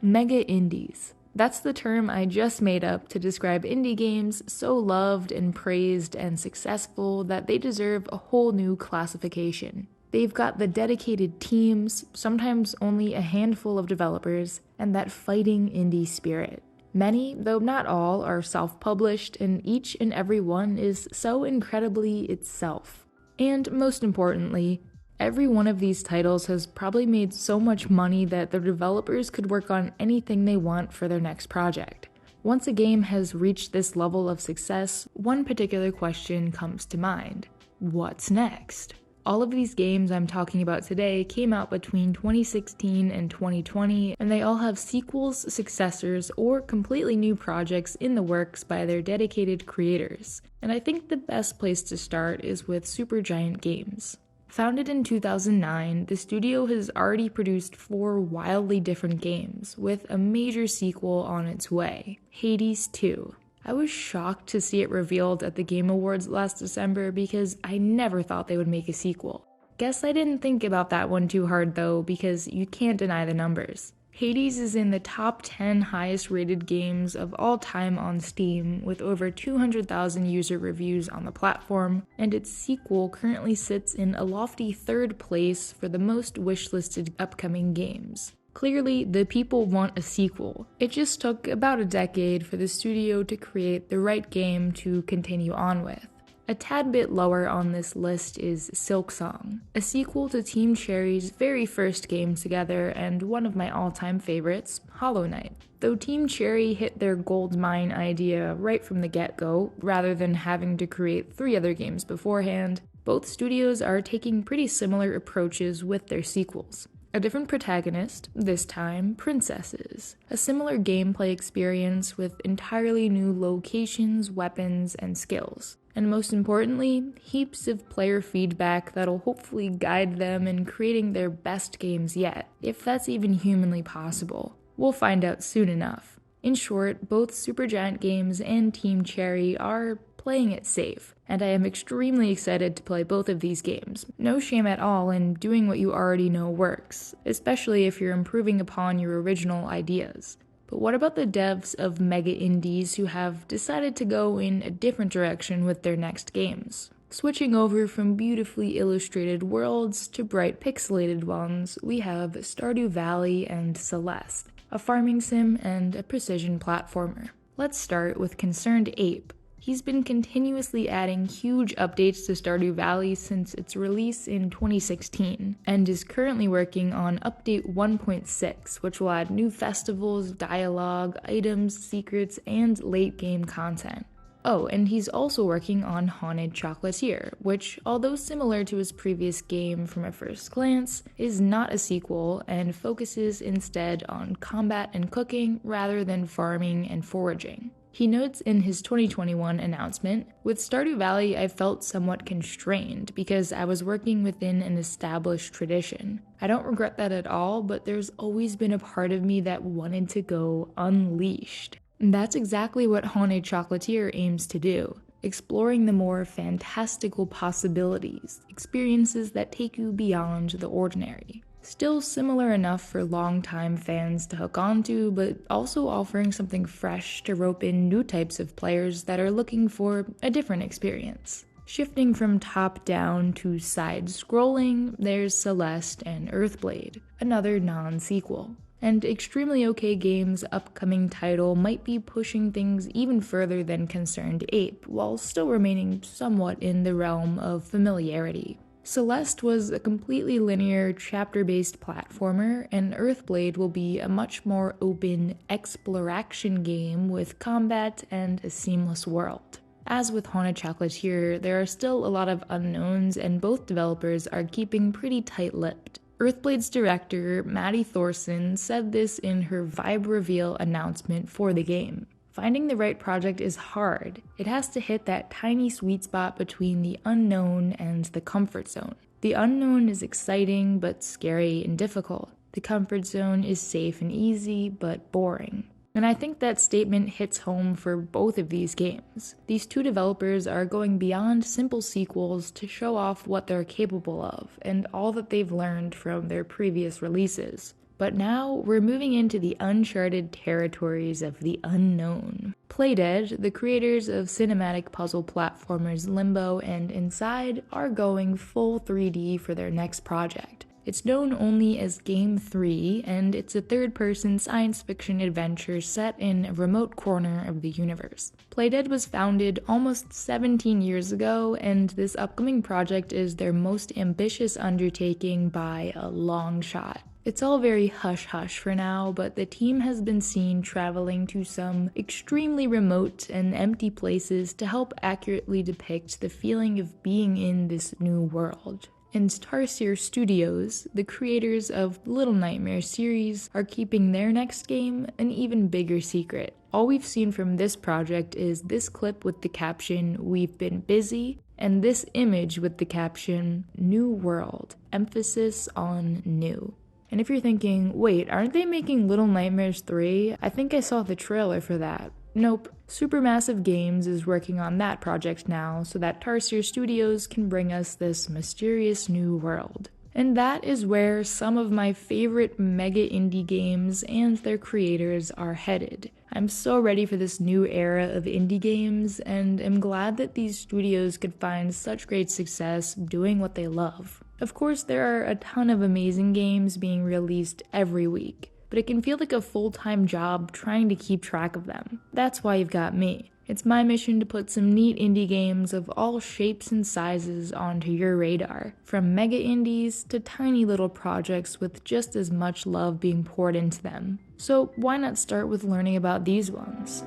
Mega indies. That's the term I just made up to describe indie games so loved and praised and successful that they deserve a whole new classification. They've got the dedicated teams, sometimes only a handful of developers, and that fighting indie spirit. Many, though not all, are self-published, and each and every one is so incredibly itself. And most importantly, every one of these titles has probably made so much money that their developers could work on anything they want for their next project. Once a game has reached this level of success, one particular question comes to mind. What's next? All of these games I'm talking about today came out between 2016 and 2020, and they all have sequels, successors, or completely new projects in the works by their dedicated creators. And I think the best place to start is with Supergiant Games. Founded in 2009, the studio has already produced 4 wildly different games, with a major sequel on its way, Hades 2. I was shocked to see it revealed at the Game Awards last December because I never thought they would make a sequel. Guess I didn't think about that one too hard though, because you can't deny the numbers. Hades is in the top 10 highest rated games of all time on Steam, with over 200,000 user reviews on the platform, and its sequel currently sits in a lofty 3rd place for the most wishlisted upcoming games. Clearly, the people want a sequel. It just took about a decade for the studio to create the right game to continue on with. A tad bit lower on this list is Silksong, a sequel to Team Cherry's very first game together and one of my all-time favorites, Hollow Knight. Though Team Cherry hit their gold mine idea right from the get-go, rather than having to create 3 other games beforehand, both studios are taking pretty similar approaches with their sequels. A different protagonist, this time princesses. A similar gameplay experience with entirely new locations, weapons, and skills. And most importantly, heaps of player feedback that'll hopefully guide them in creating their best games yet, if that's even humanly possible. We'll find out soon enough. In short, both Supergiant Games and Team Cherry are playing it safe, and I am extremely excited to play both of these games. No shame at all in doing what you already know works, especially if you're improving upon your original ideas. But what about the devs of mega indies who have decided to go in a different direction with their next games? Switching over from beautifully illustrated worlds to bright pixelated ones, we have Stardew Valley and Celeste, a farming sim and a precision platformer. Let's start with ConcernedApe. He's been continuously adding huge updates to Stardew Valley since its release in 2016, and is currently working on update 1.6, which will add new festivals, dialogue, items, secrets, and late-game content. Oh, and he's also working on Haunted Chocolatier, which, although similar to his previous game from a first glance, is not a sequel and focuses instead on combat and cooking rather than farming and foraging. He notes in his 2021 announcement, "With Stardew Valley, I felt somewhat constrained because I was working within an established tradition. I don't regret that at all, but there's always been a part of me that wanted to go unleashed." And that's exactly what Haunted Chocolatier aims to do, exploring the more fantastical possibilities, experiences that take you beyond the ordinary. Still similar enough for longtime fans to hook onto, but also offering something fresh to rope in new types of players that are looking for a different experience. Shifting from top-down to side-scrolling, there's Celeste and Earthblade, another non-sequel. And Extremely OK Games' upcoming title might be pushing things even further than ConcernedApe, while still remaining somewhat in the realm of familiarity. Celeste was a completely linear, chapter-based platformer, and Earthblade will be a much more open exploration game with combat and a seamless world. As with Haunted Chocolatier, there are still a lot of unknowns, and both developers are keeping pretty tight-lipped. Earthblade's director, Maddie Thorson, said this in her Vibe Reveal announcement for the game. Finding the right project is hard. It has to hit that tiny sweet spot between the unknown and the comfort zone. The unknown is exciting but scary and difficult. The comfort zone is safe and easy but boring. And I think that statement hits home for both of these games. These two developers are going beyond simple sequels to show off what they're capable of and all that they've learned from their previous releases. But now we're moving into the uncharted territories of the unknown. Playdead, the creators of cinematic puzzle platformers Limbo and Inside, are going full 3D for their next project. It's known only as Game 3, and it's a third-person science fiction adventure set in a remote corner of the universe. Playdead was founded almost 17 years ago, and this upcoming project is their most ambitious undertaking by a long shot. It's all very hush-hush for now, but the team has been seen traveling to some extremely remote and empty places to help accurately depict the feeling of being in this new world. And Tarsier Studios, the creators of the Little Nightmares series, are keeping their next game an even bigger secret. All we've seen from this project is this clip with the caption, "We've been busy," and this image with the caption, "New World," emphasis on new. And if you're thinking, wait, aren't they making Little Nightmares 3? I think I saw the trailer for that. Nope. Supermassive Games is working on that project now so that Tarsier Studios can bring us this mysterious new world. And that is where some of my favorite mega indie games and their creators are headed. I'm so ready for this new era of indie games, and am glad that these studios could find such great success doing what they love. Of course, there are a ton of amazing games being released every week, but it can feel like a full-time job trying to keep track of them. That's why you've got me. It's my mission to put some neat indie games of all shapes and sizes onto your radar, from mega indies to tiny little projects with just as much love being poured into them. So why not start with learning about these ones?